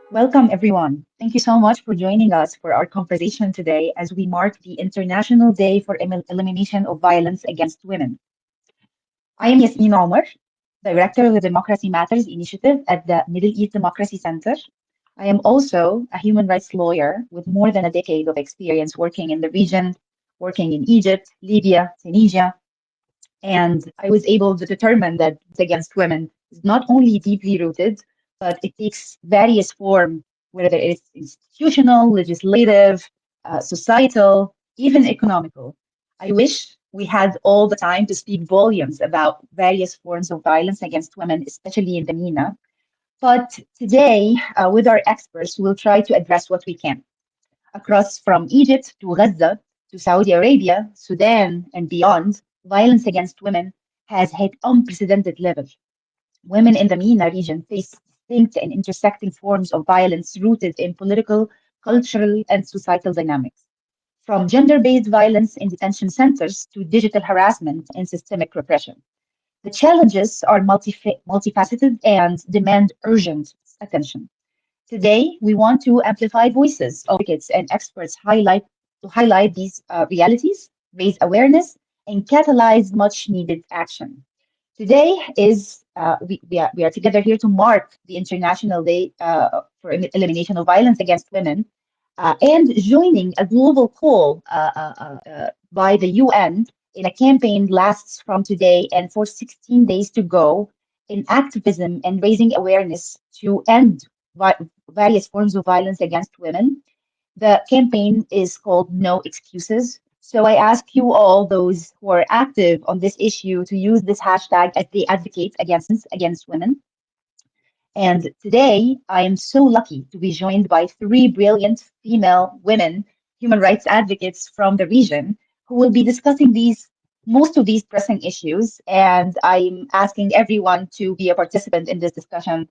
Welcome, everyone. Thank you so much for joining us for our conversation today as we mark the International Day for Elimination of Violence Against Women. I am Yasmin Omar, Director of the Democracy Matters Initiative at the Middle East Democracy Center. I am also a human rights lawyer with more than a decade of experience working in the region, working in Egypt, Libya, Tunisia, and I was able to determine that against women is not only deeply rooted, but it takes various forms, whether it's institutional, legislative, societal, even economical. I wish we had all the time to speak volumes about various forms of violence against women, especially in the MENA. But today, with our experts, we'll try to address what we can across from Egypt to Gaza to Saudi Arabia, Sudan, and beyond. Violence against women has hit unprecedented levels. Women in the MENA region face distinct and intersecting forms of violence rooted in political, cultural, and societal dynamics. From gender based violence in detention centers to digital harassment and systemic repression. The challenges are multifaceted and demand urgent attention. Today, we want to amplify voices of advocates and experts highlight these realities, raise awareness, and catalyze much needed action. Today is we are together here to mark the International Day for Elimination of Violence Against Women, and joining a global call by the UN in a campaign lasts from today and for 16 days to go in activism and raising awareness to end various forms of violence against women. The campaign is called No Excuses. So I ask you all, those who are active on this issue, to use this hashtag as they advocate against women. And today, I am so lucky to be joined by three brilliant female women human rights advocates from the region who will be discussing most of these pressing issues. And I'm asking everyone to be a participant in this discussion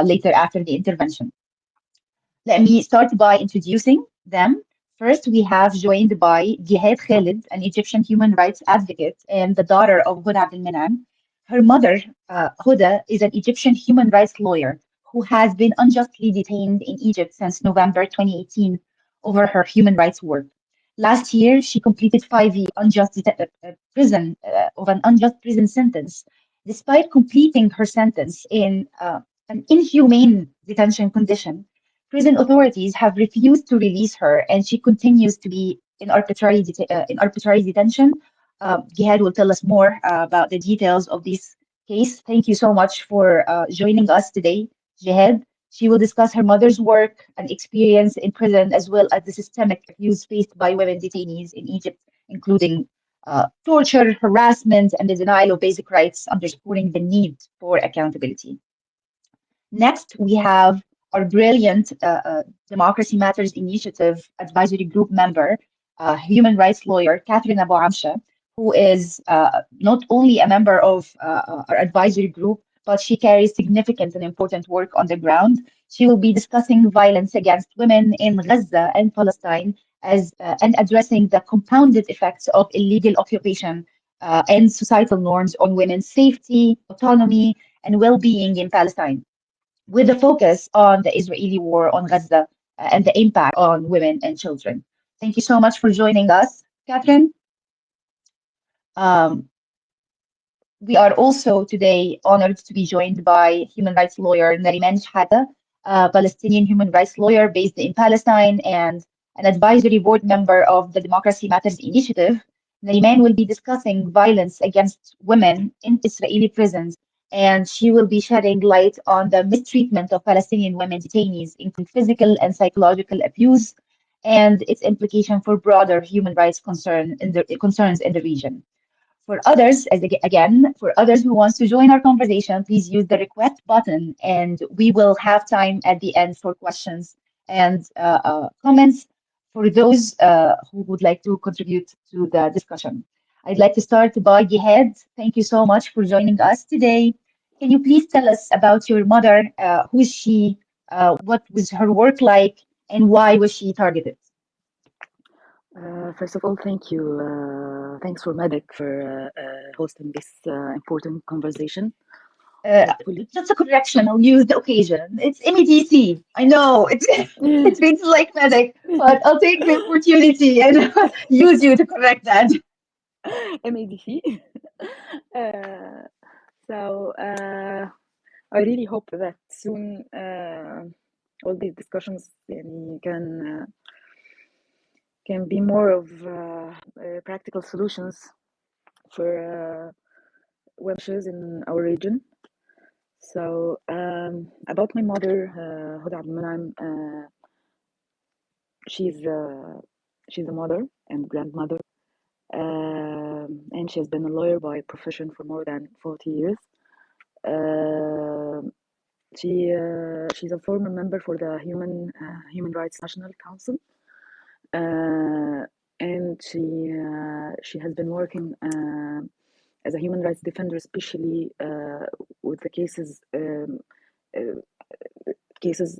later after the intervention. Let me start by introducing them. First, we have joined by Gehad Khaled, an Egyptian human rights advocate and the daughter of Hoday Abdelmonem. Her mother, Huda, is an Egyptian human rights lawyer who has been unjustly detained in Egypt since November 2018 over her human rights work. Last year, she completed 5 years of an unjust prison sentence, despite completing her sentence in an inhumane detention condition. Prison authorities have refused to release her, and she continues to be in arbitrary detention. Gihad will tell us more about the details of this case. Thank you so much for joining us today, Jihad. She will discuss her mother's work and experience in prison, as well as the systemic abuse faced by women detainees in Egypt, including torture, harassment, and the denial of basic rights, underscoring the need for accountability. Next, we have our brilliant Democracy Matters Initiative Advisory Group member, human rights lawyer, Catherine Abu Amsha, who is not only a member of our advisory group, but she carries significant and important work on the ground. She will be discussing violence against women in Gaza and Palestine and addressing the compounded effects of illegal occupation and societal norms on women's safety, autonomy, and well-being in Palestine, with a focus on the Israeli war on Gaza and the impact on women and children. Thank you so much for joining us, Catherine. Um, we are also today honored to be joined by human rights lawyer Nareman Shehadeh, a Palestinian human rights lawyer based in Palestine and an advisory board member of the Democracy Matters Initiative. Nareman will be discussing violence against women in Israeli prisons, and she will be shedding light on the mistreatment of Palestinian women detainees, including physical and psychological abuse, and its implication for broader human rights concerns in the region. For others who wants to join our conversation, please use the request button, and we will have time at the end for questions and comments for those who would like to contribute to the discussion. I'd like to start by Gehad. Thank you so much for joining us today. Can you please tell us about your mother? Who is she? What was her work like? And why was she targeted? First of all, thank you. Thanks for MEDC for hosting this important conversation. hopefully. Just a correction, I'll use the occasion. It's MEDC. I know it's it reads like medic, but I'll take the opportunity and use you to correct that. MEDC. uh, so I really hope that soon all these discussions can be more of practical solutions for women in our region. So about my mother, Hoday Abdelmonem, she's a mother and grandmother, and she has been a lawyer by profession for more than 40 years. She's a former member for the Human Rights National Council, and she has been working as a human rights defender, especially with the cases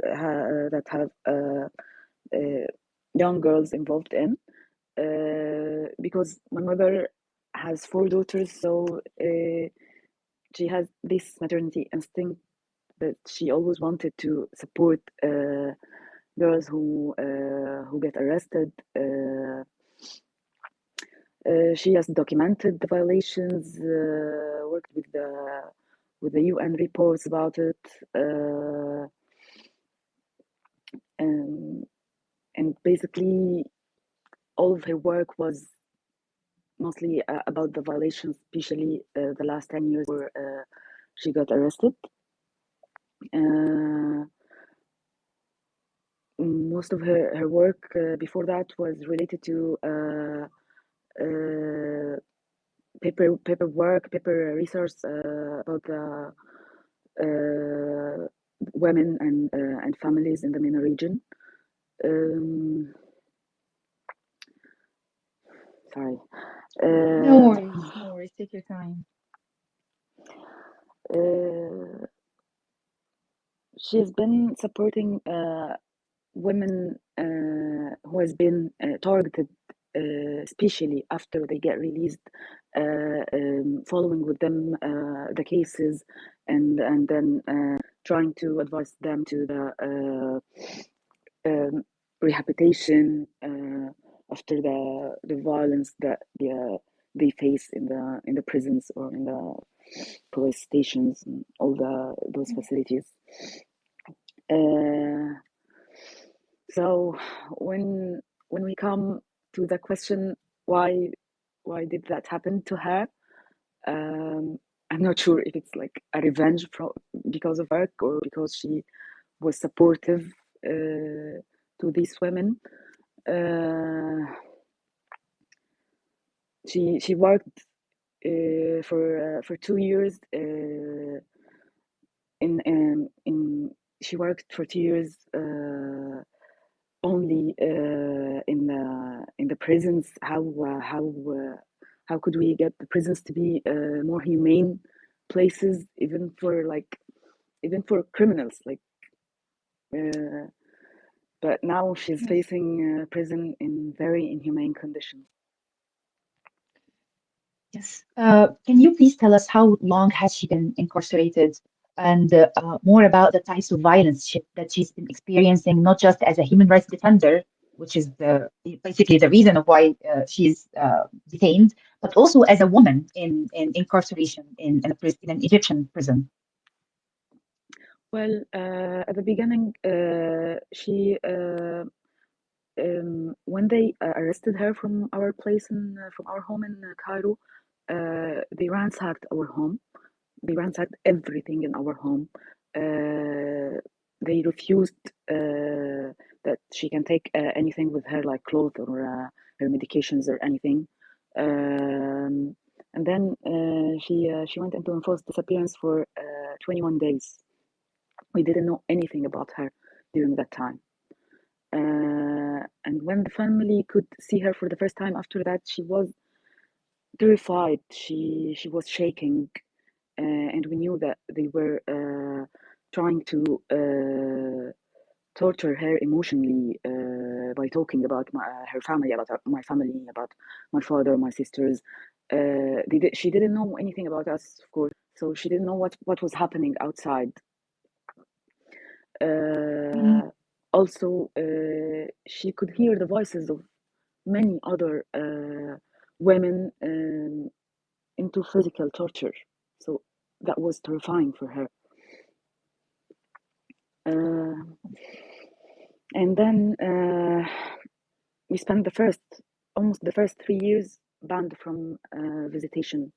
that have young girls involved in. Because my mother has 4 daughters, so she has this maternity instinct that she always wanted to support girls who get arrested. She has documented the violations, worked with the UN reports about it, and basically all of her work was mostly about the violations, especially the last 10 years where she got arrested. Most of her work before that was related to paper research about the women and families in the MENA region. Sorry. No worries, no worries. Take your time. She's been supporting women who has been targeted, especially after they get released, following with them the cases, and then trying to advise them to the rehabilitation after the violence that they face in the prisons or in the police stations and all those facilities. So when we come to the question why did that happen to her, I'm not sure if it's like a revenge because of work or because she was supportive to these women. She worked for 2 years in she worked for 2 years only in the prisons. How could we get the prisons to be more humane places, even for criminals, like but now she's facing prison in very inhumane conditions. Yes. Can you please tell us how long has she been incarcerated and more about the types of violence that she's been experiencing, not just as a human rights defender, which is basically the reason of why she's detained, but also as a woman in incarceration in an Egyptian prison? Well, at the beginning, she when they arrested her from our place from our home in Cairo, they ransacked our home. They ransacked everything in our home. They refused that she can take anything with her, like clothes or her medications or anything. And then she went into enforced disappearance for 21 days. We didn't know anything about her during that time. And when the family could see her for the first time after that, she was terrified. She was shaking, and we knew that they were trying to torture her emotionally by talking about her family, about my family, about my father, my sisters. She didn't know anything about us, of course. So she didn't know what was happening outside. Also, she could hear the voices of many other women into physical torture. So that was terrifying for her. And then we spent almost the first 3 years banned from visitation.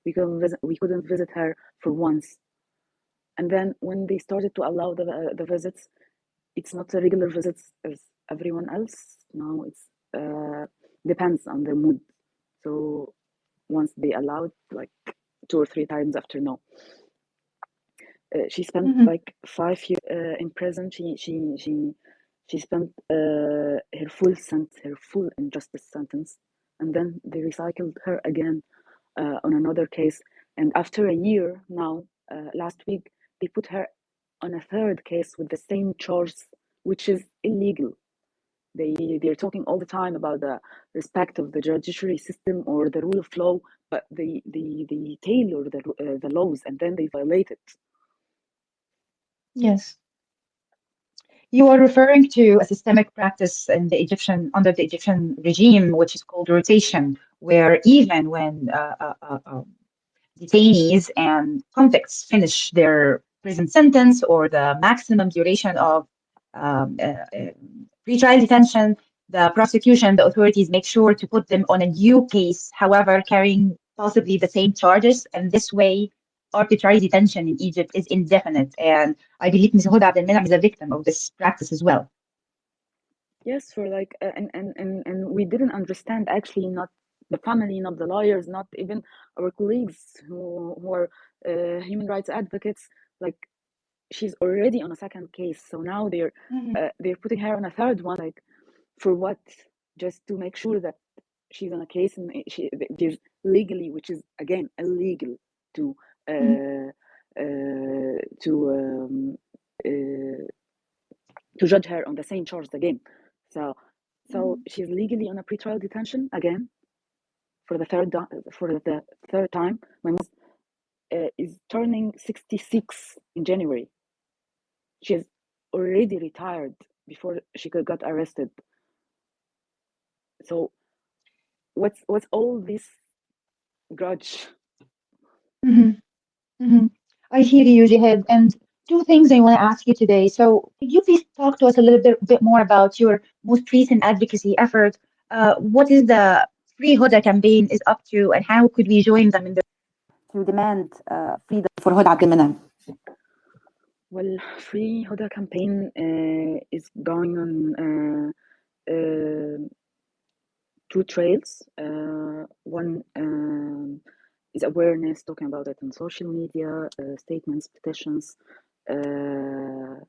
We couldn't visit her for once. And then when they started to allow the visits, it's not a regular visits as everyone else. Now it's depends on their mood. So once they allowed, like 2 or 3 times after no. She spent like 5 years in prison. She spent her full injustice sentence, and then they recycled her again on another case. And after a year now, last week, they put her on a third case with the same charges, which is illegal. They're talking all the time about the respect of the judiciary system or the rule of law, but they tailor the laws and then they violate it. Yes. You are referring to a systemic practice in under the Egyptian regime, which is called rotation, where even when detainees and convicts finish their prison sentence or the maximum duration of pretrial detention, the prosecution, the authorities make sure to put them on a new case, however, carrying possibly the same charges. And this way, arbitrary detention in Egypt is indefinite. And I believe Ms. Hoday Abdelmonem is a victim of this practice as well. Yes, for like, and we didn't understand actually, not the family, not the lawyers, not even our colleagues who are human rights advocates. Like, she's already on a second case, so now they're putting her on a third one. Like, for what? Just to make sure that she's on a case and she is legally, which is again illegal to judge her on the same charge again. So she's legally on a pretrial detention again for the third time. My mom is turning 66 in January. She's already retired before she got arrested. So what's all this grudge? I hear you, Jihad. And two things I want to ask you today. So, could you please talk to us a little bit more about your most recent advocacy effort? What is the Free Huda campaign is up to, and how could we join them in the to demand freedom for Huda Abdelmonem? Well, Free Huda campaign is going on two trails. One is awareness, talking about it on social media, statements, petitions, and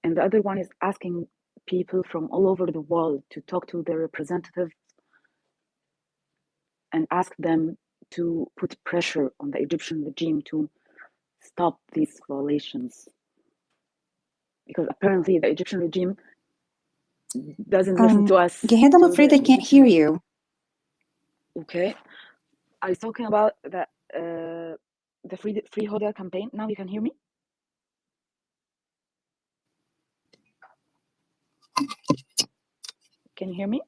the other one is asking people from all over the world to talk to their representatives and ask them to put pressure on the Egyptian regime to stop these violations. Because apparently the Egyptian regime doesn't listen to us. Gehad, I'm afraid I can't hear you. Okay. I was talking about the Free Huda campaign. Now you can hear me? Can you hear me?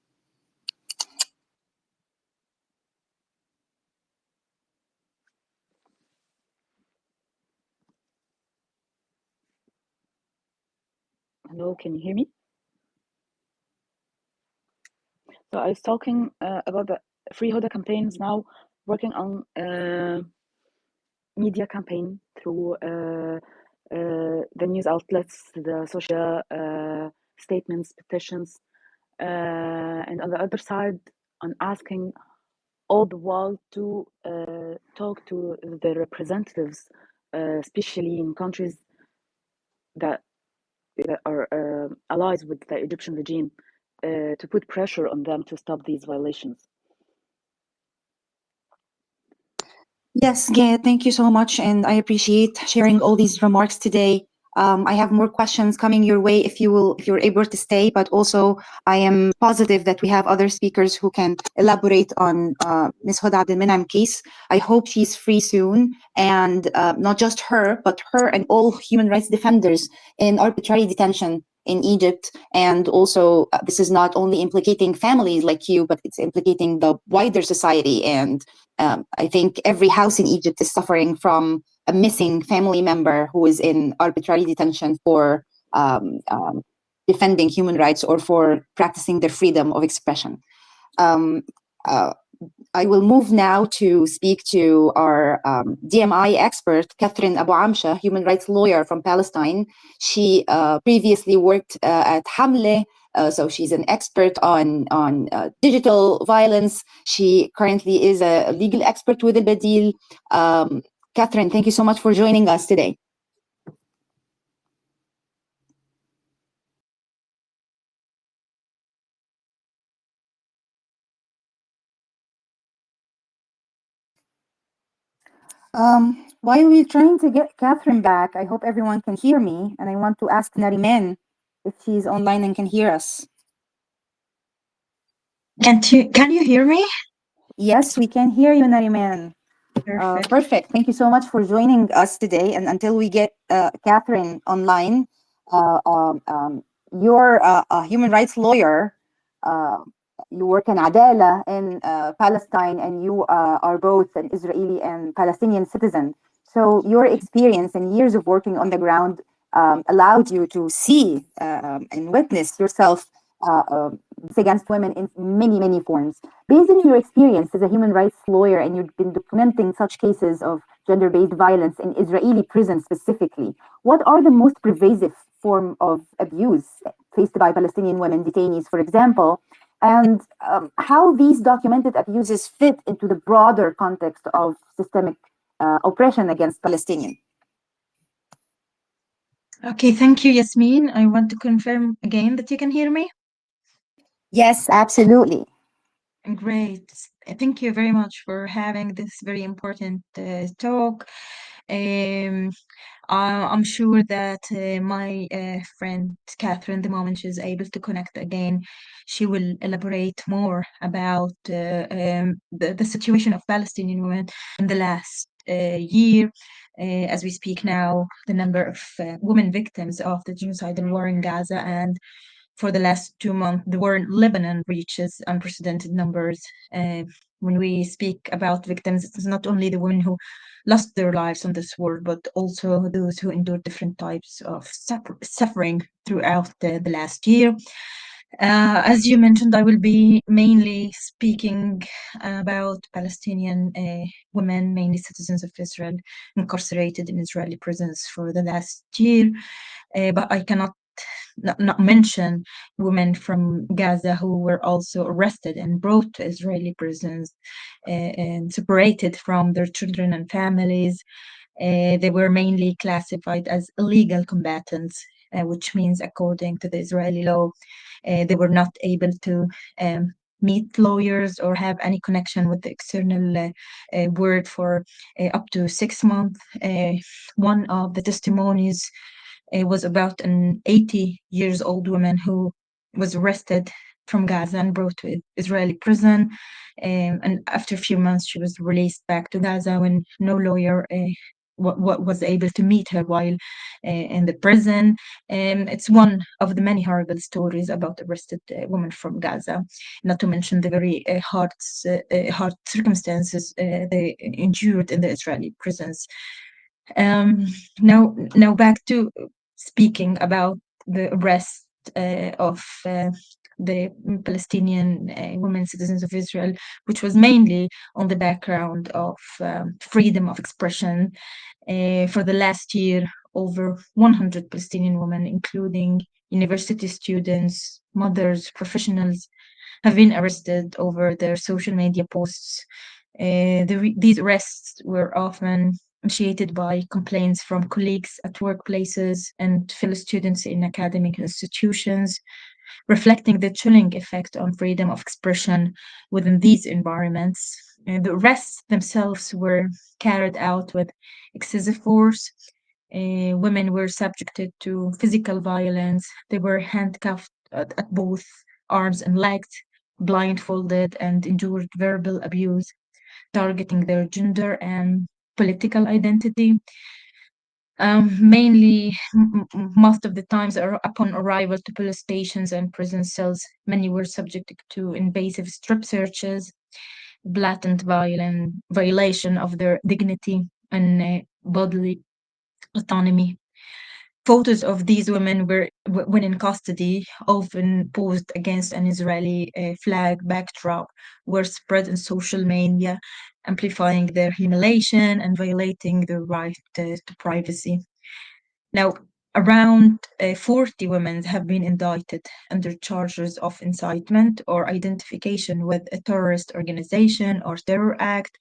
Hello, can you hear me? So I was talking about the Free Huda campaigns now, working on media campaign through the news outlets, the social statements, petitions, and on the other side, on asking all the world to talk to the representatives, especially in countries that are allies with the Egyptian regime, to put pressure on them to stop these violations. Yes, Gehad, thank you so much, and I appreciate sharing all these remarks today. I have more questions coming your way if you're able to stay, but also I am positive that we have other speakers who can elaborate on Ms. Hoday Abdelmonem case. I hope she's free soon, and not just her, but her and all human rights defenders in arbitrary detention in Egypt. And also, this is not only implicating families like you, but it's implicating the wider society. And I think every house in Egypt is suffering from a missing family member who is in arbitrary detention for defending human rights or for practicing their freedom of expression. Um, uh, I will move now to speak to our DMI expert, Catherine Abu Amsha, human rights lawyer from Palestine. She previously worked at Hamle, so she's an expert on digital violence. She currently is a legal expert with Al-Badil. Catherine, thank you so much for joining us today. While we're trying to get Catherine back, I hope everyone can hear me, and I want to ask Nareman if she's online and can hear us. Can you hear me? Yes, we can hear you, Nareman. Perfect. Perfect. Thank you so much for joining us today. And until we get Catherine online, you're a human rights lawyer. You work in Adala in Palestine, and you are both an Israeli and Palestinian citizen. So your experience and years of working on the ground allowed you to see and witness yourself against women in many, many forms. Based on your experience as a human rights lawyer, and you've been documenting such cases of gender-based violence in Israeli prisons specifically, what are the most pervasive form of abuse faced by Palestinian women detainees, for example, and how these documented abuses fit into the broader context of systemic oppression against Palestinians? Okay, thank you, Yasmin. I want to confirm again that you can hear me. Yes, absolutely. Great. Thank you very much for having this very important talk. I'm sure that my friend Catherine, the moment she's able to connect again, she will elaborate more about the situation of Palestinian women in the last year. As we speak now, the number of women victims of the genocidal war in Gaza, and for the last 2 months, the war in Lebanon reaches unprecedented numbers. When we speak about victims, it's not only the women who lost their lives on this war, but also those who endured different types of suffering throughout the last year. As you mentioned, I will be mainly speaking about Palestinian women, mainly citizens of Israel, incarcerated in Israeli prisons for the last year. But I cannot not mention women from Gaza who were also arrested and brought to Israeli prisons and separated from their children and families. They were mainly classified as illegal combatants, which means, according to the Israeli law, they were not able to meet lawyers or have any connection with the external world for up to 6 months. One of the testimonies was about an 80 years old woman who was arrested from Gaza and brought to Israeli prison. And after a few months, she was released back to Gaza when no lawyer was able to meet her while in the prison. It's one of the many horrible stories about arrested women from Gaza, not to mention the very hard circumstances they endured in the Israeli prisons. Now back to speaking about the arrest of the Palestinian women citizens of Israel, which was mainly on the background of freedom of expression. For the last year, over 100 Palestinian women, including university students, mothers, professionals, have been arrested over their social media posts. These arrests were often initiated by complaints from colleagues at workplaces and fellow students in academic institutions, reflecting the chilling effect on freedom of expression within these environments. The arrests themselves were carried out with excessive force, Women were subjected to physical violence. They were handcuffed at both arms and legs, blindfolded, and endured verbal abuse, targeting their gender and political identity. Mainly, most of the times, upon arrival to police stations and prison cells, many were subjected to invasive strip searches, blatant violation of their dignity and bodily autonomy. Photos of these women were, when in custody, often posed against an Israeli flag backdrop, were spread in social media, amplifying their humiliation and violating their right to privacy. Now, around 40 women have been indicted under charges of incitement or identification with a terrorist organization or terror act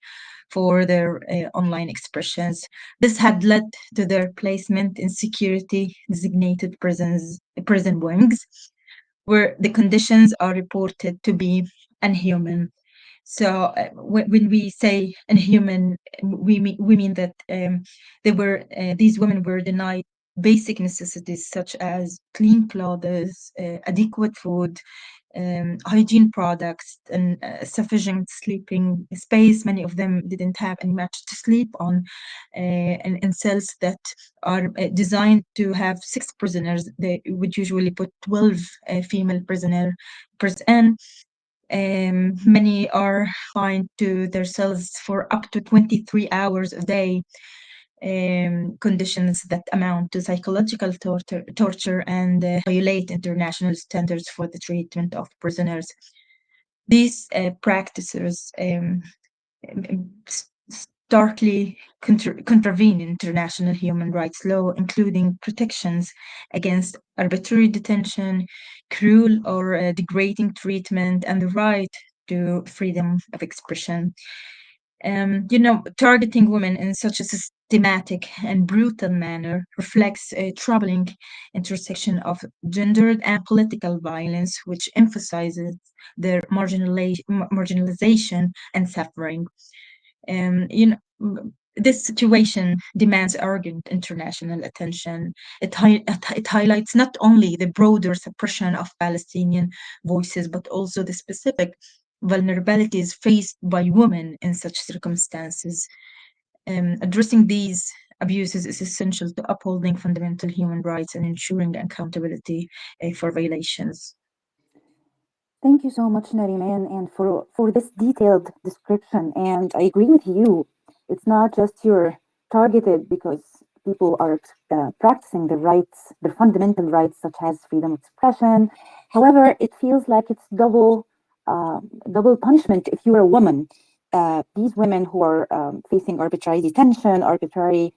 for their online expressions. This had led to their placement in security designated prison wings, where the conditions are reported to be inhuman. So when we say inhuman, we mean that these women were denied basic necessities such as clean clothes, adequate food, hygiene products, and sufficient sleeping space. Many of them didn't have any match to sleep on, and in cells that are designed to have 6 prisoners. They would usually put 12 female prisoners in. Many are confined to their cells for up to 23 hours a day, conditions that amount to psychological torture and violate international standards for the treatment of prisoners. These practices starkly contravene international human rights law, including protections against arbitrary detention, cruel or degrading treatment, and the right to freedom of expression. Targeting women in such a systematic and brutal manner reflects a troubling intersection of gendered and political violence, which emphasizes their marginalization and suffering. This situation demands urgent international attention. It highlights not only the broader suppression of Palestinian voices, but also the specific vulnerabilities faced by women in such circumstances. Addressing these abuses is essential to upholding fundamental human rights and ensuring accountability for violations. Thank you so much, Nariman, and for this detailed description. And I agree with you. It's not just you're targeted because people are practicing the rights, the fundamental rights such as freedom of expression. However, it feels like it's double punishment if you're a woman. These women who are facing arbitrary detention, arbitrary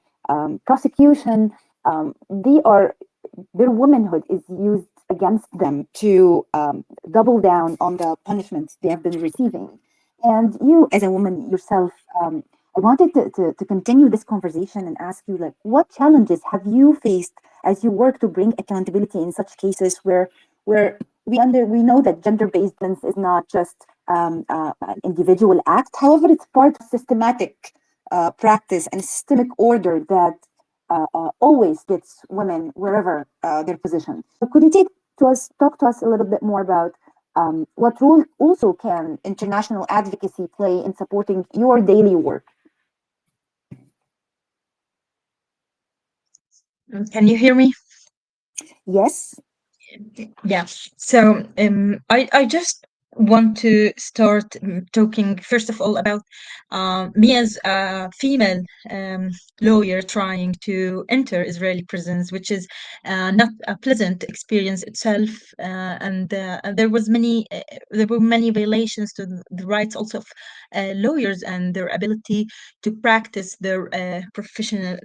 prosecution, they are their womanhood is used against them to double down on the punishments they have been receiving. And you, as a woman yourself, I wanted to continue this conversation and ask you, like, what challenges have you faced as you work to bring accountability in such cases where we know that gender-based violence is not just an individual act. However, it's part of systematic practice and systemic order that always gets women wherever their position. So could you talk to us a little bit more about what role also can international advocacy play in supporting your daily work? Can you hear me? Yes. Yeah. So I just want to start talking first of all about me as a female lawyer trying to enter Israeli prisons, which is not a pleasant experience itself, and there were many violations to the rights also of lawyers and their ability to practice their professional.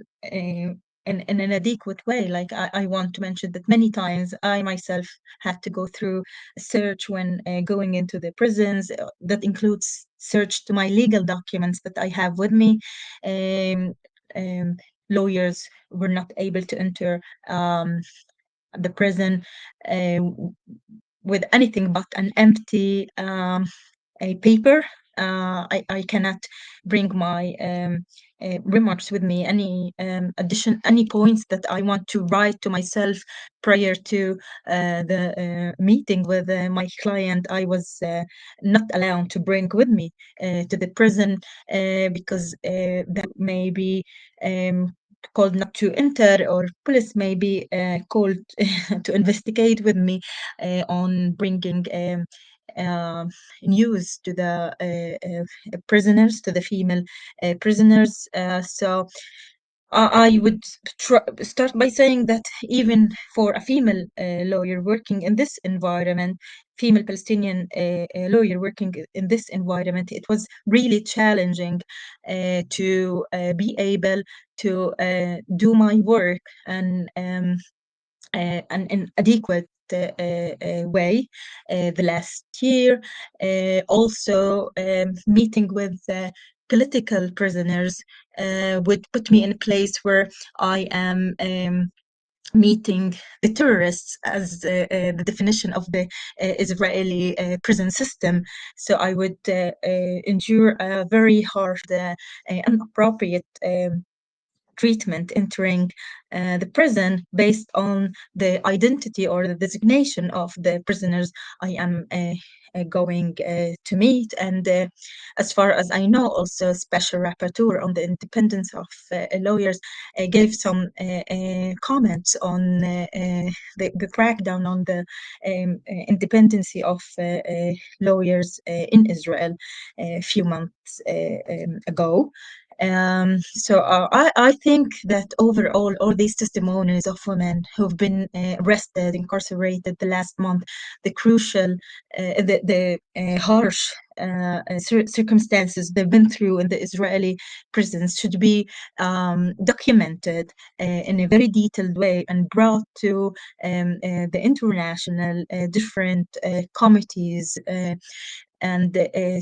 In an adequate way. Like I want to mention that many times I myself had to go through a search when going into the prisons. That includes search to my legal documents that I have with me. Um, Lawyers were not able to enter the prison uh, with anything but an empty a paper I cannot bring my remarks with me, any any points that I want to write to myself prior to the meeting with my client. I was not allowed to bring with me to the prison because that may be called not to enter, or police may be called to investigate with me on bringing news to the prisoners, to the female prisoners. So I would start by saying that even for a female lawyer working in this environment, female Palestinian lawyer working in this environment, it was really challenging to be able to do my work and an adequate way the last year. Also, meeting with political prisoners would put me in a place where I am meeting the terrorists as the definition of the Israeli prison system. So I would endure a very harsh, inappropriate treatment entering the prison based on the identity or the designation of the prisoners I am going to meet. And as far as I know, also Special Rapporteur on the independence of lawyers gave some comments on the crackdown on the independency of lawyers in Israel a few months ago. I think that overall, all these testimonies of women who've been arrested, incarcerated the last month, the crucial, the harsh circumstances they've been through in the Israeli prisons should be documented in a very detailed way and brought to the international different committees and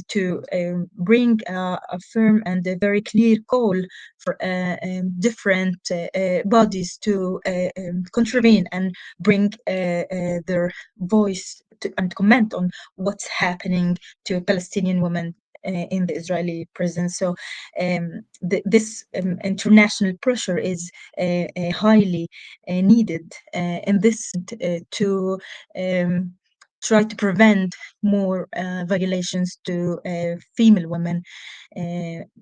to bring a firm and a very clear call for different bodies to contravene and bring their voice and comment on what's happening to Palestinian women in the Israeli prison. So this international pressure is highly needed in this to try to prevent more violations to female women,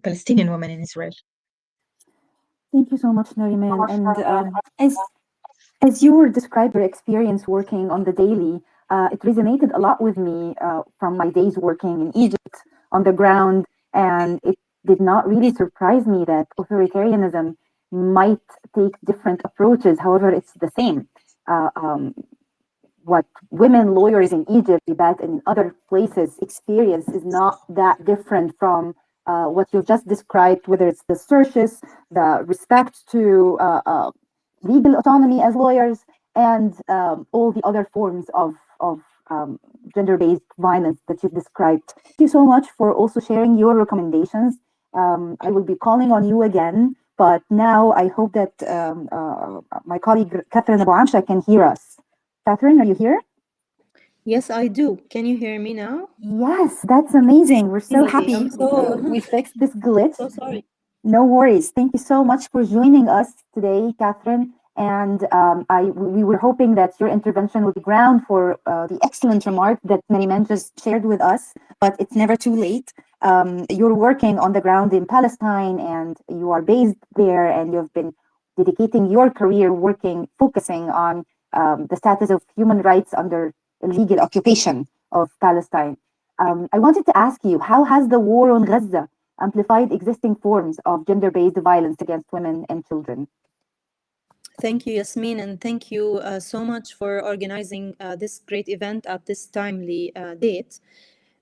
Palestinian women in Israel. Thank you so much, Nareman. And as you were describing your experience working on the daily, it resonated a lot with me from my days working in Egypt on the ground, and it did not really surprise me that authoritarianism might take different approaches. However, it's the same. What women lawyers in Egypt, Tibet, and in other places experience is not that different from what you've just described, whether it's the searches, the respect to legal autonomy as lawyers, and all the other forms of gender-based violence that you've described. Thank you so much for also sharing your recommendations. I will be calling on you again, but now I hope that my colleague Catherine Abu Amsha can hear us. Catherine, are you here? Yes, I do. Can you hear me now? Yes, that's amazing. We're so happy I'm so we fixed this glitch. so sorry. No worries. Thank you so much for joining us today, Catherine. And we were hoping that your intervention would be ground for the excellent remark that Nareman just shared with us, but it's never too late. You're working on the ground in Palestine, and you are based there, and you've been dedicating your career focusing on the status of human rights under illegal occupation of Palestine. I wanted to ask you, how has the war on Gaza amplified existing forms of gender-based violence against women and children? Thank you, Yasmin, and thank you so much for organizing this great event at this timely date.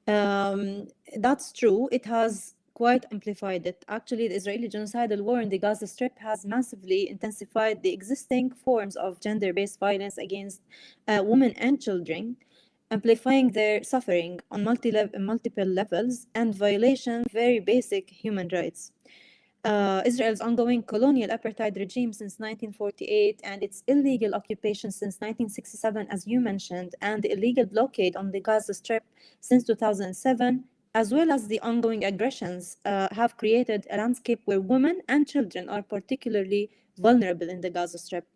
That's true. It has quite amplified it. Actually, the Israeli genocidal war in the Gaza Strip has massively intensified the existing forms of gender-based violence against women and children, amplifying their suffering on multiple levels and violation of very basic human rights. Israel's ongoing colonial apartheid regime since 1948 and its illegal occupation since 1967, as you mentioned, and the illegal blockade on the Gaza Strip since 2007 as well as the ongoing aggressions, have created a landscape where women and children are particularly vulnerable in the Gaza Strip.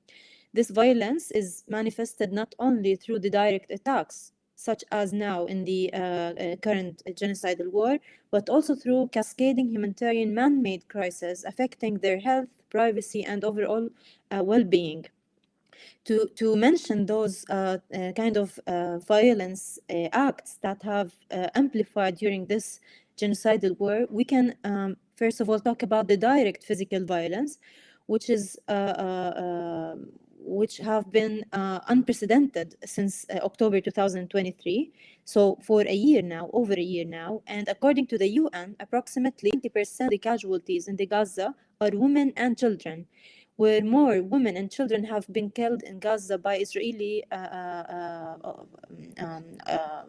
This violence is manifested not only through the direct attacks, such as now in the current genocidal war, but also through cascading humanitarian man-made crises affecting their health, privacy, and overall well-being. To mention those kind of violence acts that have amplified during this genocidal war, we can first of all talk about the direct physical violence, which is which have been unprecedented since October 2023. So for a year now, over a year now, and according to the UN, approximately 20% of the casualties in the Gaza are women and children, where more women and children have been killed in Gaza by Israeli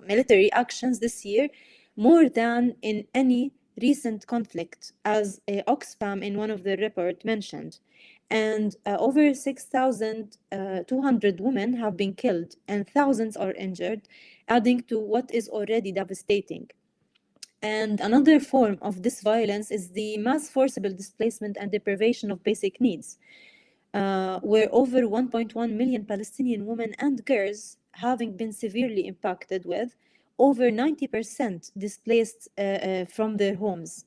military actions this year, more than in any recent conflict, as Oxfam in one of the reports mentioned. And over 6,200 women have been killed and thousands are injured, adding to what is already devastating. And another form of this violence is the mass forcible displacement and deprivation of basic needs, where over 1.1 million Palestinian women and girls having been severely impacted with over 90% displaced from their homes,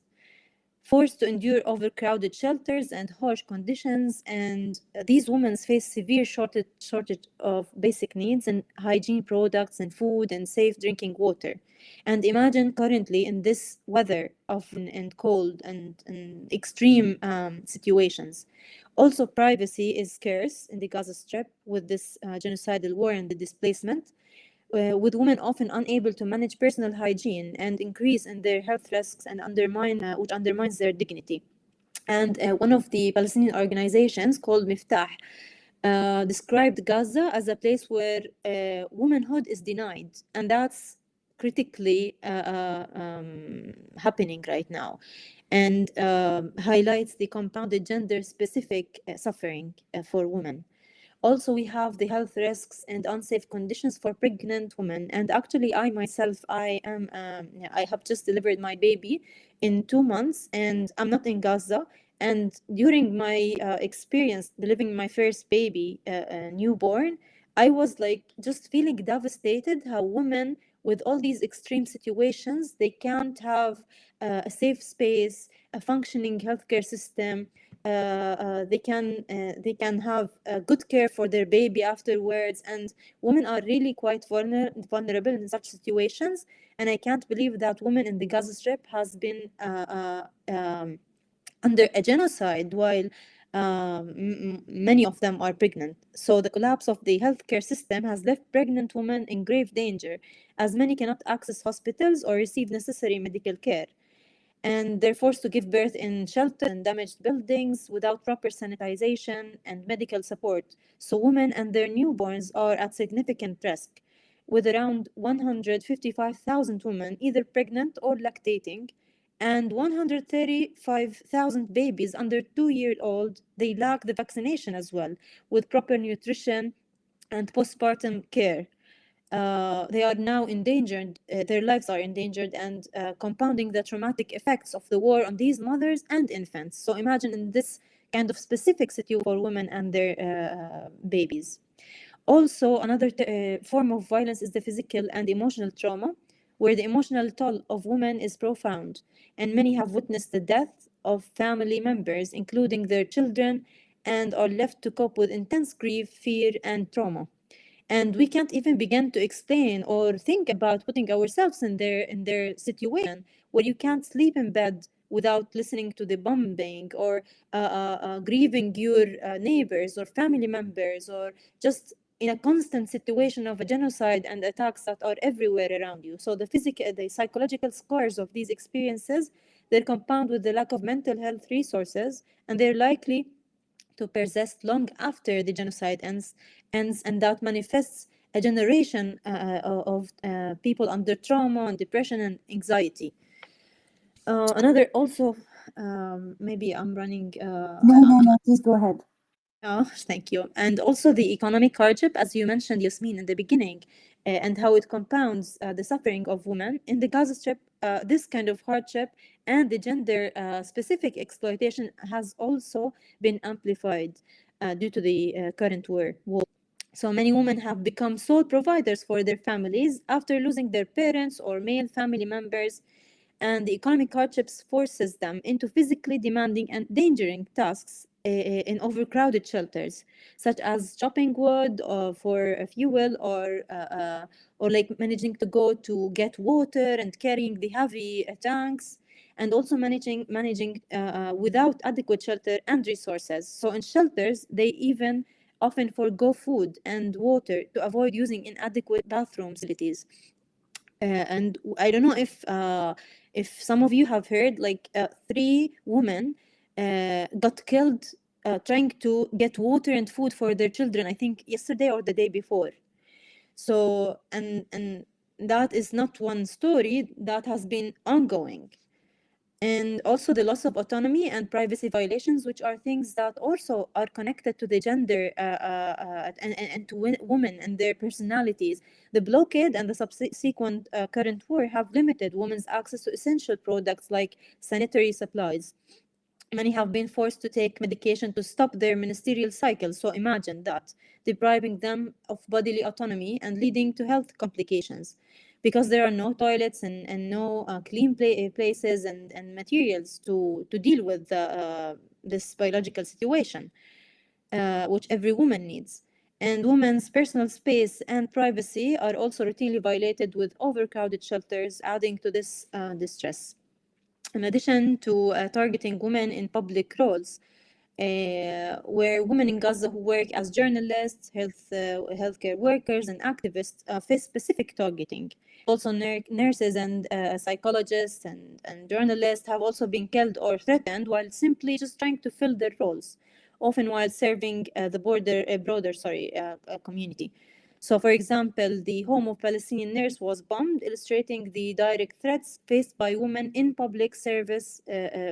forced to endure overcrowded shelters and harsh conditions. And these women face severe shortage of basic needs and hygiene products and food and safe drinking water. And imagine currently in this weather often and cold and extreme situations. Also, privacy is scarce in the Gaza Strip with this genocidal war and the displacement, with women often unable to manage personal hygiene and increase in their health risks and which undermines their dignity. And one of the Palestinian organizations called Miftah described Gaza as a place where womanhood is denied, and that's critically happening right now, and highlights the compounded gender-specific suffering for women. Also, we have the health risks and unsafe conditions for pregnant women. And actually, I myself, I have just delivered my baby in 2 months, and I'm not in Gaza. And during my experience delivering my first baby, newborn, I was like just feeling devastated how women with all these extreme situations, they can't have a safe space, a functioning healthcare system. They can have good care for their baby afterwards, and women are really quite vulnerable in such situations. And I can't believe that women in the Gaza Strip has been under a genocide while many of them are pregnant. So the collapse of the healthcare system has left pregnant women in grave danger, as many cannot access hospitals or receive necessary medical care. And they're forced to give birth in shelter and damaged buildings without proper sanitization and medical support. So women and their newborns are at significant risk, with around 155,000 women either pregnant or lactating, and 135,000 babies under 2 years old. They lack the vaccination as well, with proper nutrition and postpartum care. They are now endangered, their lives are endangered, and compounding the traumatic effects of the war on these mothers and infants. So imagine in this kind of specific situation for women and their babies. Also, another form of violence is the physical and emotional trauma, where the emotional toll of women is profound, and many have witnessed the death of family members, including their children, and are left to cope with intense grief, fear, and trauma. And we can't even begin to explain or think about putting ourselves in their situation, where you can't sleep in bed without listening to the bombing, or grieving your neighbors or family members, or just in a constant situation of a genocide and attacks that are everywhere around you. So the psychological scars of these experiences, they're compound with the lack of mental health resources, and they're likely to persist long after the genocide ends, and that manifests a generation of people under trauma and depression and anxiety. Another also, maybe I'm running. No, please go ahead. Oh, thank you. And also the economic hardship, as you mentioned, Yasmin, in the beginning, and how it compounds the suffering of women in the Gaza Strip. This kind of hardship and the gender specific exploitation has also been amplified due to the current war. So many women have become sole providers for their families after losing their parents or male family members, and the economic hardships forces them into physically demanding and endangering tasks in overcrowded shelters, such as chopping wood for fuel, or like managing to go to get water and carrying the heavy tanks, and also managing without adequate shelter and resources. So in shelters, they even often forgo food and water to avoid using inadequate bathroom facilities. And I don't know if some of you have heard, like 3 women got killed trying to get water and food for their children, I think yesterday or the day before. So, and that is not one story, that has been ongoing. And also the loss of autonomy and privacy violations, which are things that also are connected to the gender and to women and their personalities. The blockade and the subsequent current war have limited women's access to essential products like sanitary supplies. Many have been forced to take medication to stop their menstrual cycle. So imagine that, depriving them of bodily autonomy and leading to health complications because there are no toilets and no clean places and materials to deal with this biological situation, which every woman needs. And women's personal space and privacy are also routinely violated with overcrowded shelters, adding to this distress. In addition to targeting women in public roles, where women in Gaza who work as journalists, healthcare workers, and activists face specific targeting. Also, nurses and psychologists and journalists have also been killed or threatened while simply just trying to fill their roles, often while serving the broader community. So, for example, the home of Palestinian nurse was bombed, illustrating the direct threats faced by women in public service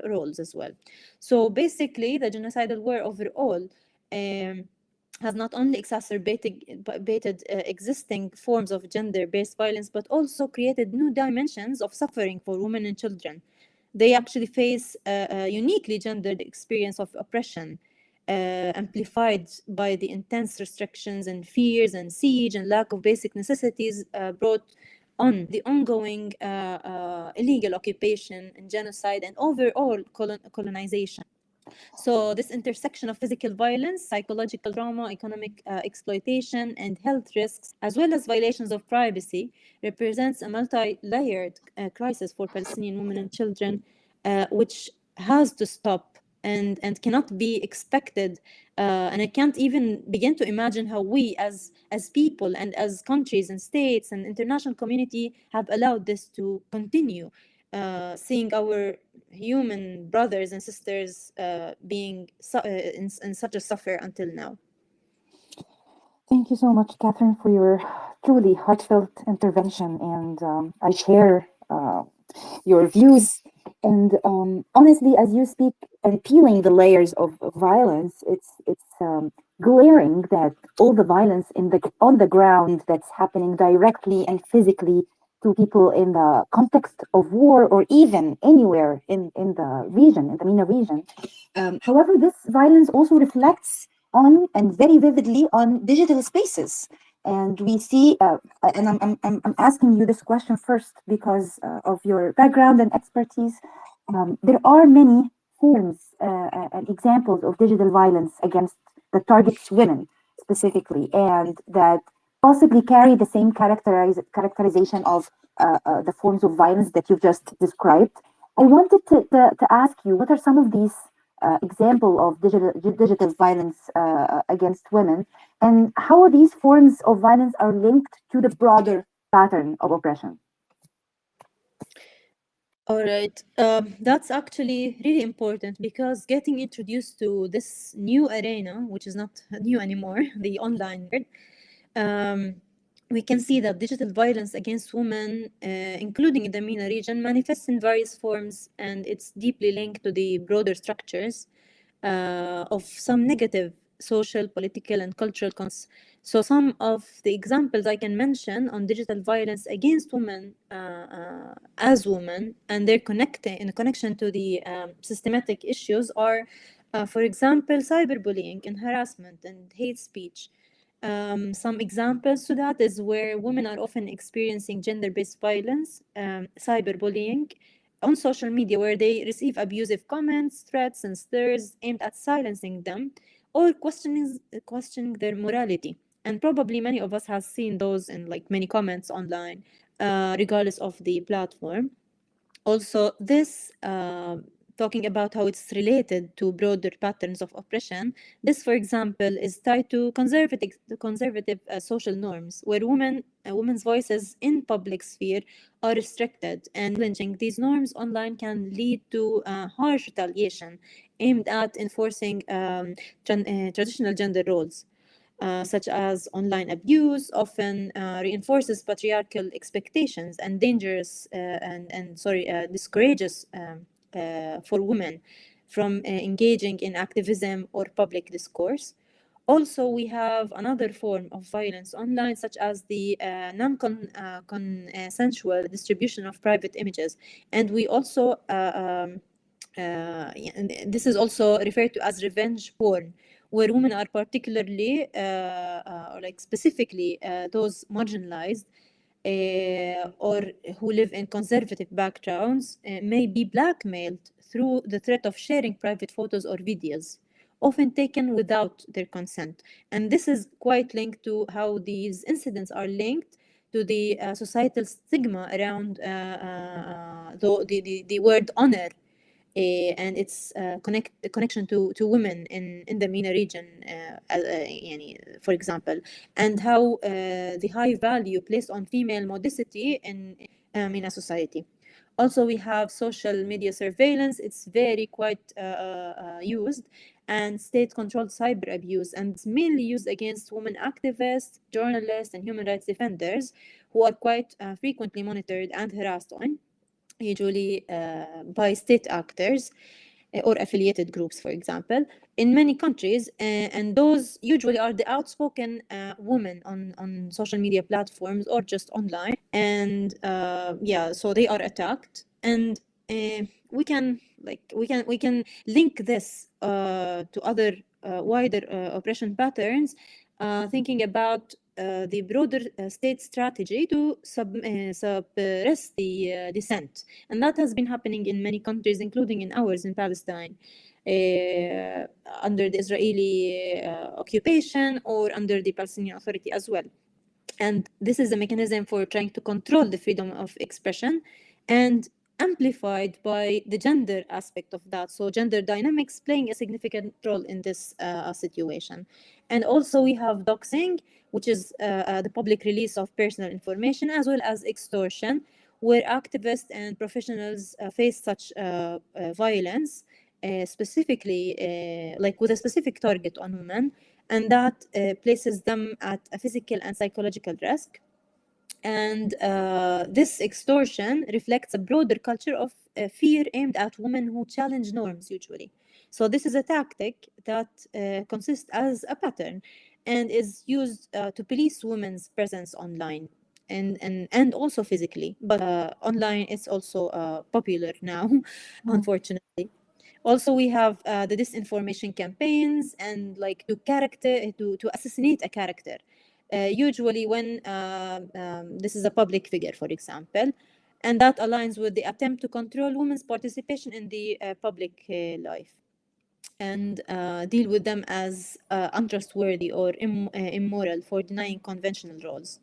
roles as well. So, basically, the genocidal war overall has not only exacerbated existing forms of gender-based violence, but also created new dimensions of suffering for women and children. They actually face a uniquely gendered experience of oppression, amplified by the intense restrictions and fears and siege and lack of basic necessities brought on the ongoing illegal occupation and genocide and overall colonization. So this intersection of physical violence, psychological trauma, economic exploitation, and health risks, as well as violations of privacy, represents a multi-layered crisis for Palestinian women and children, which has to stop and cannot be expected. And I can't even begin to imagine how we as people and as countries and states and international community have allowed this to continue, seeing our human brothers and sisters being in such a suffer until now. Thank you so much, Catherine, for your truly heartfelt intervention, and I share your views. And honestly, as you speak and peeling the layers of violence, it's glaring that all the violence on the ground that's happening directly and physically to people in the context of war or even anywhere in the region, in the MENA region. However, this violence also reflects on and very vividly on digital spaces. And we see, and I'm asking you this question first because of your background and expertise. There are many forms and examples of digital violence against that targets women specifically, and that possibly carry the same characterization of the forms of violence that you've just described. I wanted to ask you, what are some of these example of digital violence against women, and how these forms of violence are linked to the broader pattern of oppression? All right, that's actually really important because getting introduced to this new arena, which is not new anymore, the online world, we can see that digital violence against women, including in the MENA region, manifests in various forms, and it's deeply linked to the broader structures of some negative social, political, and cultural consequences. So some of the examples I can mention on digital violence against women as women and their connection to the systematic issues are, for example, cyberbullying and harassment and hate speech. Some examples to that is where women are often experiencing gender-based violence, cyberbullying on social media, where they receive abusive comments, threats, and slurs aimed at silencing them or questioning their morality. And probably many of us have seen those in like many comments online, regardless of the platform. Also, this talking about how it's related to broader patterns of oppression. This, for example, is tied to conservative social norms, where women's voices in public sphere are restricted, and challenging these norms online can lead to harsh retaliation aimed at enforcing traditional gender roles. Such as online abuse, often reinforces patriarchal expectations and discourages for women from engaging in activism or public discourse. Also, we have another form of violence online, such as the non-consensual distribution of private images. And we also, and this is also referred to as revenge porn, where women are particularly, or like specifically, those marginalized or who live in conservative backgrounds may be blackmailed through the threat of sharing private photos or videos, often taken without their consent. And this is quite linked to how these incidents are linked to the societal stigma around the word honor and its connection to women in the MENA region, for example, and how the high value placed on female modesty in MENA society. Also, we have social media surveillance. It's very quite used, and state-controlled cyber abuse, and it's mainly used against women activists, journalists, and human rights defenders who are quite frequently monitored and harassed on, usually by state actors or affiliated groups, for example, in many countries. And those usually are the outspoken women on social media platforms or just online. And yeah, so they are attacked. And we can link this to other wider oppression patterns, thinking about the broader state strategy to suppress the dissent. And that has been happening in many countries, including in ours in Palestine, under the Israeli occupation or under the Palestinian Authority as well. And this is a mechanism for trying to control the freedom of expression, and amplified by the gender aspect of that. So gender dynamics playing a significant role in this situation. And also we have doxing, which is the public release of personal information, as well as extortion, where activists and professionals face such violence, specifically like with a specific target on women, and that places them at a physical and psychological risk. And this extortion reflects a broader culture of fear aimed at women who challenge norms, usually. So this is a tactic that consists as a pattern and is used to police women's presence online and also physically. But online it's also popular now, unfortunately. Also, we have the disinformation campaigns and like to assassinate a character. Usually when this is a public figure, for example, and that aligns with the attempt to control women's participation in the public life and deal with them as untrustworthy or immoral for denying conventional roles.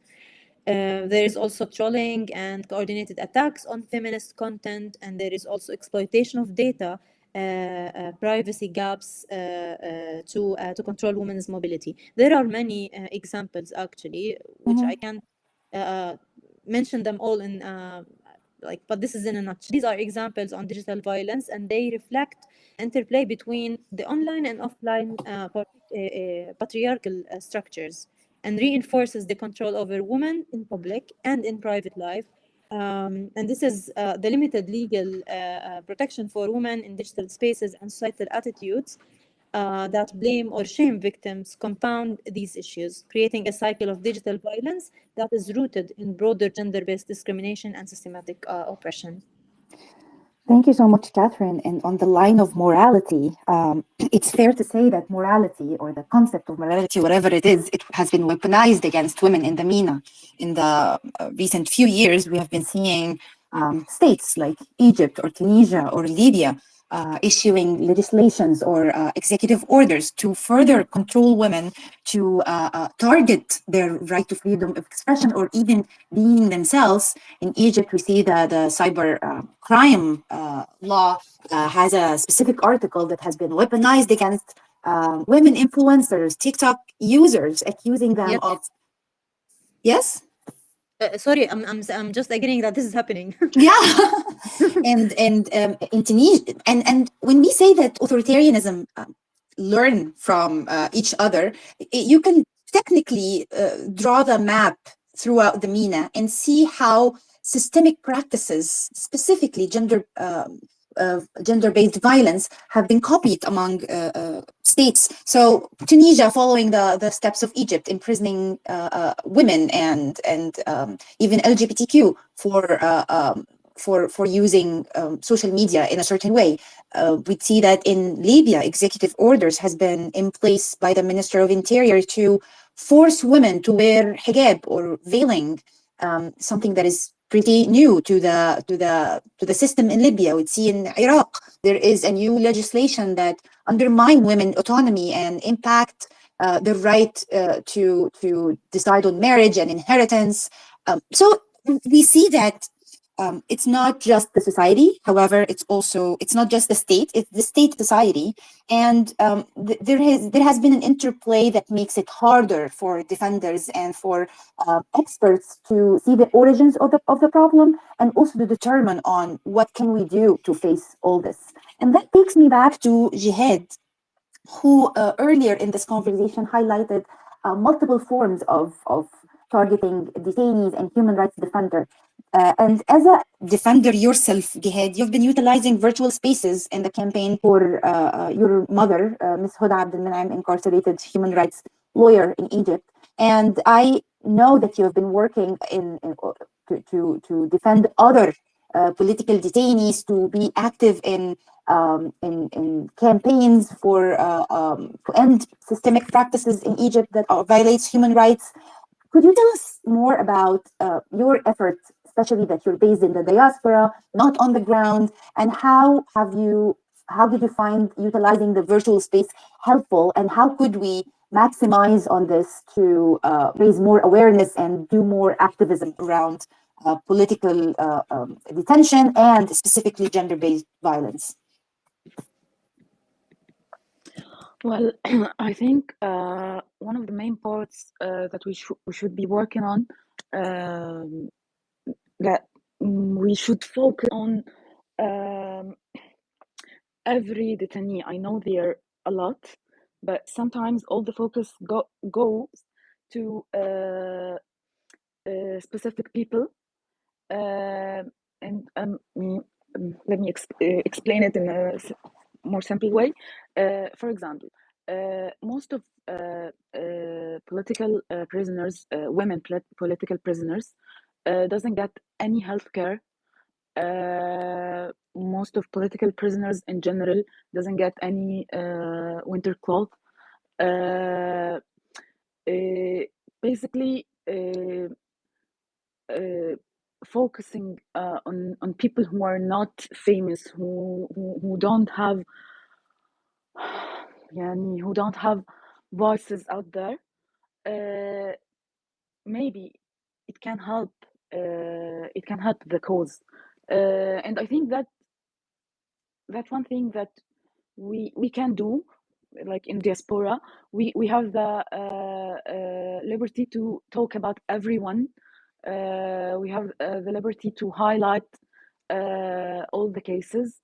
There is also trolling and coordinated attacks on feminist content, and there is also exploitation of data, privacy gaps to control women's mobility. There are many examples actually, which I can't mention them all in but this is in a nutshell. These are examples on digital violence, and they reflect interplay between the online and offline patriarchal structures, and reinforces the control over women in public and in private life. And this is the limited legal protection for women in digital spaces and societal attitudes that blame or shame victims compound these issues, creating a cycle of digital violence that is rooted in broader gender-based discrimination and systematic oppression. Thank you so much, Catherine. And on the line of morality, it's fair to say that morality, or the concept of morality, whatever it is, it has been weaponized against women in the MENA. In the recent few years, we have been seeing states like Egypt or Tunisia or Libya issuing legislations or executive orders to further control women, to target their right to freedom of expression or even being themselves. In Egypt, we see the cyber crime law has a specific article that has been weaponized against women influencers, TikTok users, accusing them Yes. of. Yes? Sorry, I'm just agreeing that this is happening. Yeah. and in Tunisia, and when we say that authoritarianism learn from each other, you can technically draw the map throughout the MENA and see how systemic practices, specifically gender-based violence, have been copied among states. So Tunisia, following the steps of Egypt, imprisoning women and even LGBTQ for using social media in a certain way. We see that in Libya, executive orders has been in place by the Minister of Interior to force women to wear hijab or veiling, something that is pretty new to the system in Libya. We see in Iraq there is a new legislation that undermine women autonomy and impact the right to decide on marriage and inheritance. So we see that it's not just the society. However, it's not just the state. It's the state society, and there has been an interplay that makes it harder for defenders and for experts to see the origins of the problem, and also to determine on what can we do to face all this. And that takes me back to Gehad, who earlier in this conversation highlighted multiple forms of targeting detainees and human rights defender. And as a defender yourself, Gehad, you've been utilizing virtual spaces in the campaign for your mother, Ms. Hoday Abdelmonem, incarcerated human rights lawyer in Egypt. And I know that you have been working to defend other political detainees, to be active in campaigns to end systemic practices in Egypt that violates human rights. Could you tell us more about your efforts, especially that you're based in the diaspora, not on the ground, and how did you find utilizing the virtual space helpful, and how could we maximize on this to raise more awareness and do more activism around political detention and specifically gender-based violence? Well, I think one of the main parts that we should be working on, that we should focus on every detainee. I know there are a lot, but sometimes all the focus goes to specific people, and let me explain it in a more simple way. For example, most of political prisoners, women political prisoners, doesn't get any health care. Most of political prisoners in general doesn't get any winter cloth. Basically, focusing on people who are not famous, who don't have who don't have voices out there, maybe it can help the cause. And I think that that's one thing that we can do, like in diaspora. We have the liberty to talk about everyone. We have the liberty to highlight all the cases.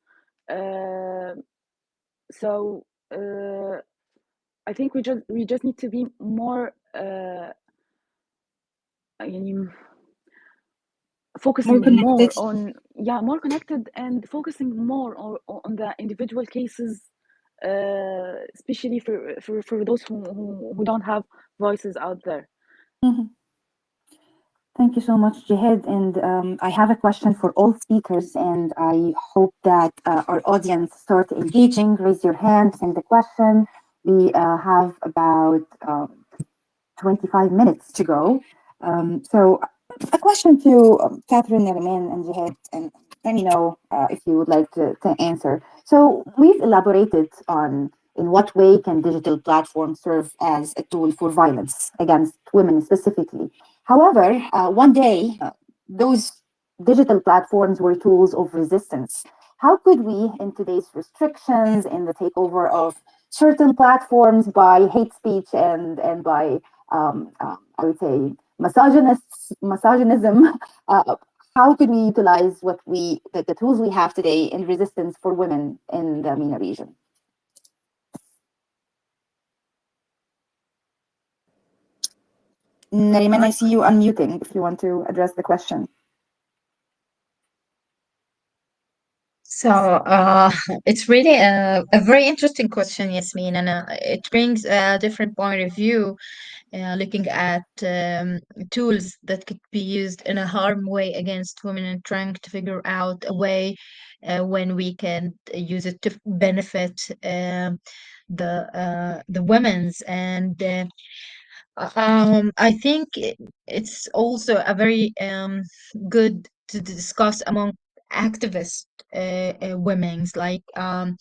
So I think we just need to be more focusing more on more connected, and focusing more on the individual cases especially for those who don't have voices out there. Mhm. Thank you so much, Gehad. And I have a question for all speakers, and I hope that our audience start engaging. Raise your hand, send the question. We have about 25 minutes to go. So, a question to Catherine, Nareman, and Jihad, and let me know if you would like to answer. So, we've elaborated on in what way can digital platforms serve as a tool for violence against women specifically. However, one day, those digital platforms were tools of resistance. How could we, in today's restrictions, in the takeover of certain platforms by hate speech and by I would say misogynism. How could we utilize the tools we have today in resistance for women in the MENA region? Nariman, I see you unmuting if you want to address the question. So it's really a very interesting question, Yasmin, and it brings a different point of view, looking at tools that could be used in a harm way against women and trying to figure out a way when we can use it to benefit the women's. And I think it's also a very good to discuss among activist women's. Like I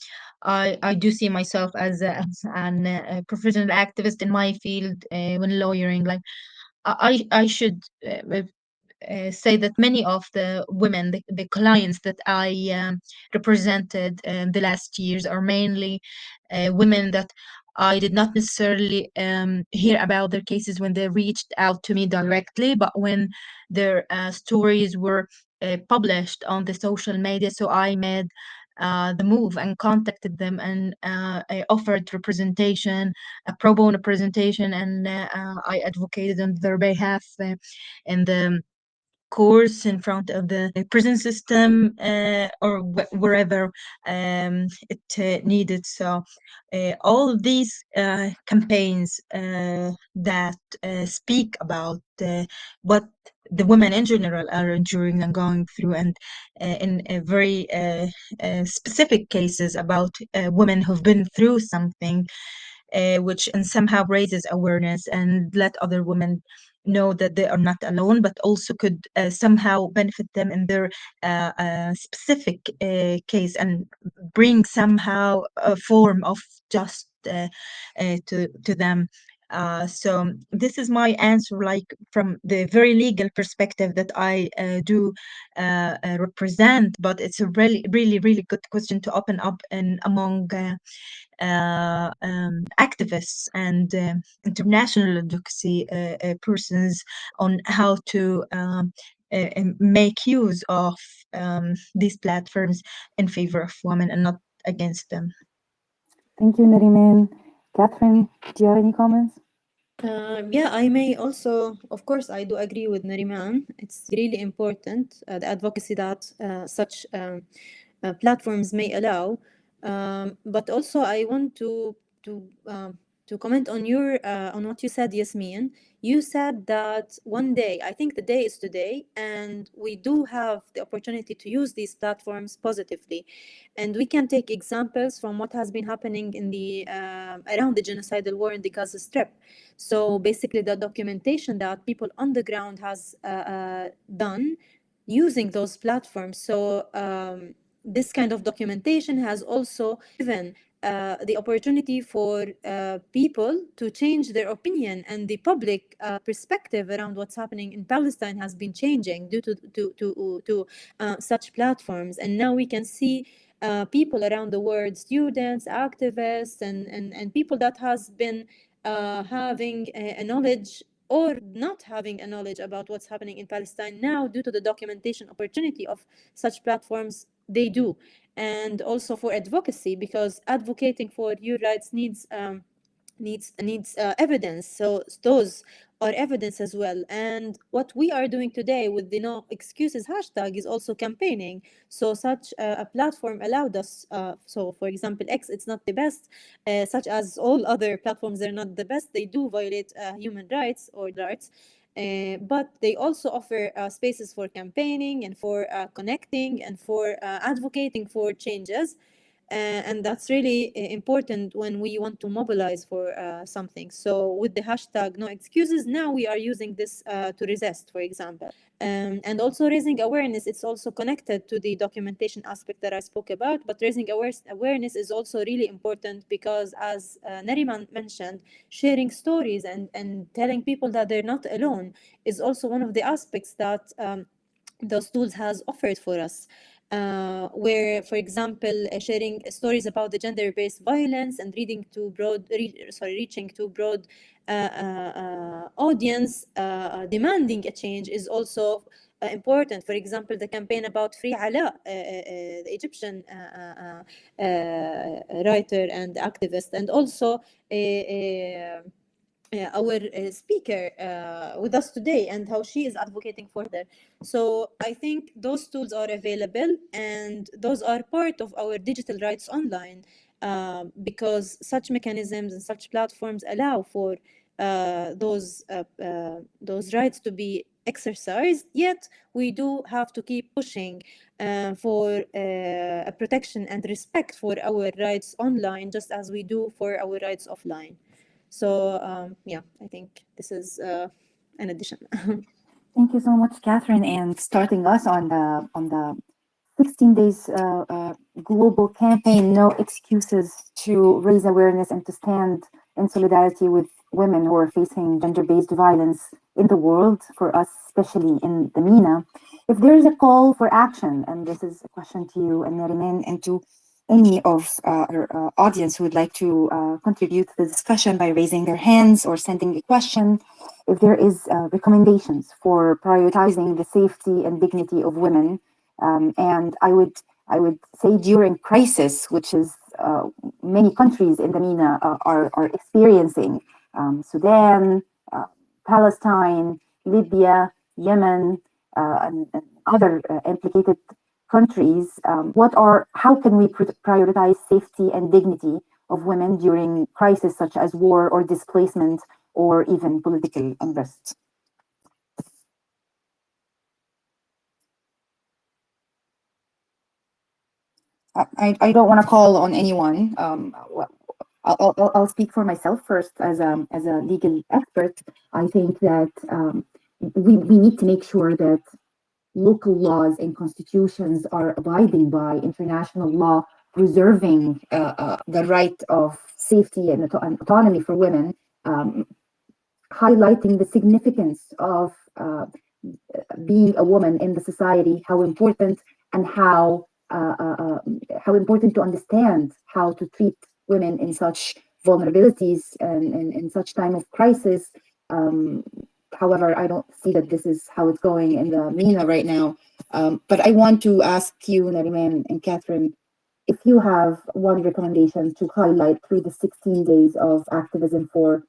do see myself as a professional activist in my field when lawyering. Like I should say that many of the women, the clients that I represented the last years are mainly women that I did not necessarily hear about their cases when they reached out to me directly, but when their stories were published on the social media. So I made the move and contacted them, and I offered representation, a pro bono presentation, and I advocated on their behalf in the course in front of the prison system or wherever it needed. So all these campaigns that speak about what the women in general are enduring and going through, and in a very specific cases about women who've been through something, which and somehow raises awareness and let other women know that they are not alone, but also could somehow benefit them in their specific case, and bring somehow a form of just to them. So this is my answer, like from the very legal perspective that I do represent, but it's a really, really, really good question to open up and among activists and international advocacy persons on how to make use of these platforms in favor of women and not against them. Thank you, Nariman. Catherine, do you have any comments? Yeah, I may also, of course, I do agree with Nariman. It's really important, the advocacy that such platforms may allow. But also, I want to comment on your on what you said, Yasmin. You said that one day, I think the day is today, and we do have the opportunity to use these platforms positively, and we can take examples from what has been happening in the around the genocidal war in the Gaza Strip. So basically, the documentation that people on the ground has done using those platforms. So this kind of documentation has also given the opportunity for people to change their opinion, and the public perspective around what's happening in Palestine has been changing due to such platforms. And now we can see people around the world, students, activists, and people that has been having a knowledge or not having a knowledge about what's happening in Palestine now, due to the documentation opportunity of such platforms, they do. And also for advocacy, because advocating for your rights needs evidence. So those are evidence as well. And what we are doing today with the no excuses hashtag is also campaigning. So such a platform allowed us, so for example, X, it's not the best, such as all other platforms, they're not the best. They do violate human rights or rights. But they also offer spaces for campaigning and for connecting and for advocating for changes. And that's really important when we want to mobilize for something. So with the hashtag no excuses, now we are using this to resist, for example. And also raising awareness, it's also connected to the documentation aspect that I spoke about, but raising awareness is also really important because, as Nariman mentioned, sharing stories and telling people that they're not alone is also one of the aspects that those tools has offered for us. Where, for example, sharing stories about the gender-based violence and reaching to broad audience, demanding a change is also important. For example, the campaign about Free Ala, the Egyptian writer and activist, and also our speaker with us today and how she is advocating for that. So I think those tools are available and those are part of our digital rights online, because such mechanisms and such platforms allow for those rights to be exercised. Yet we do have to keep pushing for a protection and respect for our rights online, just as we do for our rights offline. So yeah, I think this is an addition. Thank you so much, Catherine, and starting us on the 16 days global campaign, No Excuses, to raise awareness and to stand in solidarity with women who are facing gender-based violence in the world, for us, especially in the MENA. If there is a call for action, and this is a question to you and Nareman and to any of our audience who would like to contribute to the discussion by raising their hands or sending a question, if there is recommendations for prioritizing the safety and dignity of women, and I would say during crisis, which is many countries in the MENA are experiencing, Sudan, Palestine, Libya, Yemen, and other implicated countries. How can we prioritize safety and dignity of women during crises such as war or displacement or even political unrest? I don't want to call on anyone. I'll speak for myself first as a legal expert. I think that we need to make sure that local laws and constitutions are abiding by international law, preserving the right of safety and autonomy for women, highlighting the significance of being a woman in the society, how important and how important to understand how to treat women in such vulnerabilities and in such time of crisis. However, I don't see that this is how it's going in the MENA right now. But I want to ask you, Nariman and Catherine, if you have one recommendation to highlight through the 16 days of activism for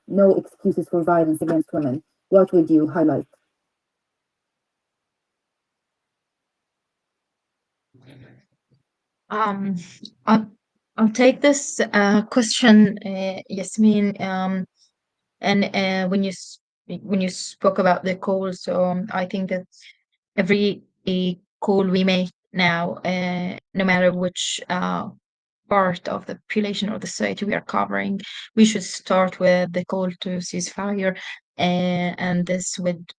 no excuses for violence against women, what would you highlight? I'll, I'll take this question, Yasmin. And when you spoke about the call, so I think that every call we make now, no matter which part of the population or the society we are covering, we should start with the call to ceasefire, and this would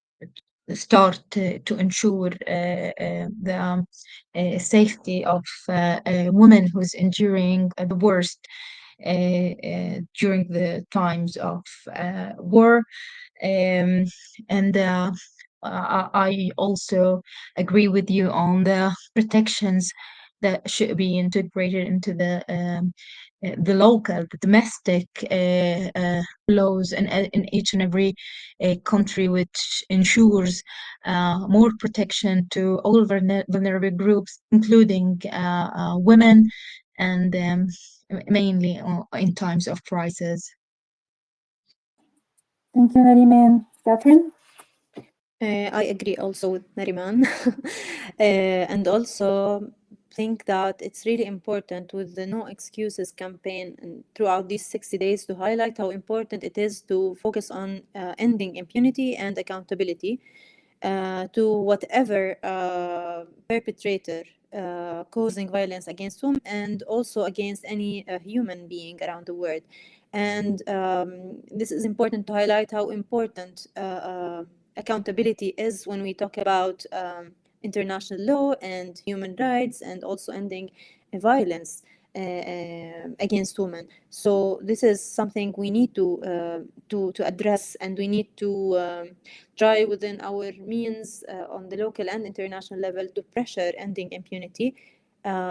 start to ensure the safety of a woman who's enduring the worst during the times of war. And I also agree with you on the protections that should be integrated into the local, the domestic laws in each and every country, which ensures more protection to all vulnerable groups, including women, and mainly in times of crisis. Thank you, Nareman. Catherine? I agree also with Nariman. And also think that it's really important with the No Excuses campaign and throughout these 60 days to highlight how important it is to focus on ending impunity and accountability to whatever perpetrator causing violence against women and also against any human being around the world. And this is important to highlight how important accountability is when we talk about international law and human rights and also ending violence against women. So this is something we need to address, and we need to try within our means on the local and international level to pressure ending impunity,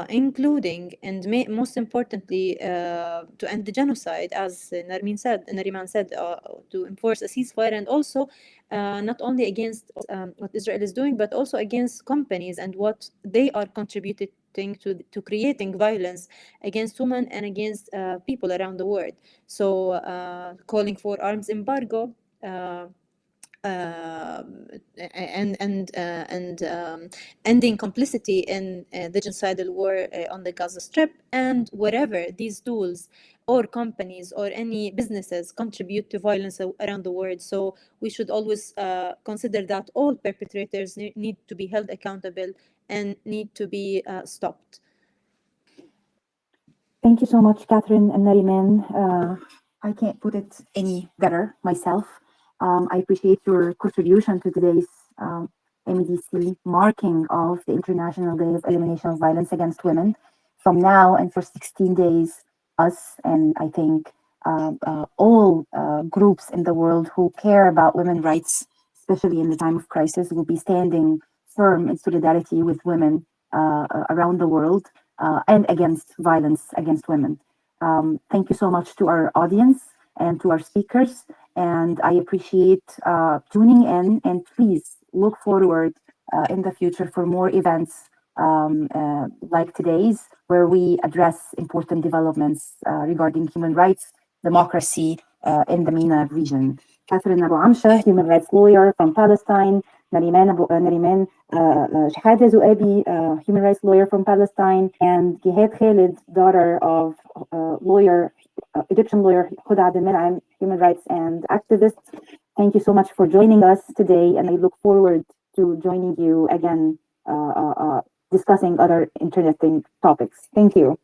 including and most importantly to end the genocide, as Nariman said, to enforce a ceasefire, and also not only against what Israel is doing, but also against companies and what they are contributing to creating violence against women and against people around the world. So calling for arms embargo. And ending complicity in the genocidal war on the Gaza Strip, and wherever these tools or companies or any businesses contribute to violence around the world. So we should always consider that all perpetrators need to be held accountable and need to be stopped. Thank you so much, Catherine and Nariman. I can't put it any better myself. I appreciate your contribution to today's MEDC marking of the International Day of Elimination of Violence Against Women. From now and for 16 days, us and I think all groups in the world who care about women's rights, especially in the time of crisis, will be standing firm in solidarity with women around the world and against violence against women. Thank you so much to our audience and to our speakers. And I appreciate tuning in, and please look forward in the future for more events like today's, where we address important developments regarding human rights, democracy in the MENA region. Catherine Abu Amsha, human rights lawyer from Palestine, Nareman Shehadeh Zoabi, human rights lawyer from Palestine, and Gehad Khaled, daughter of Egyptian lawyer Hoday Abdelmonem, human rights and activist. Thank you so much for joining us today, and I look forward to joining you again discussing other interesting topics. Thank you.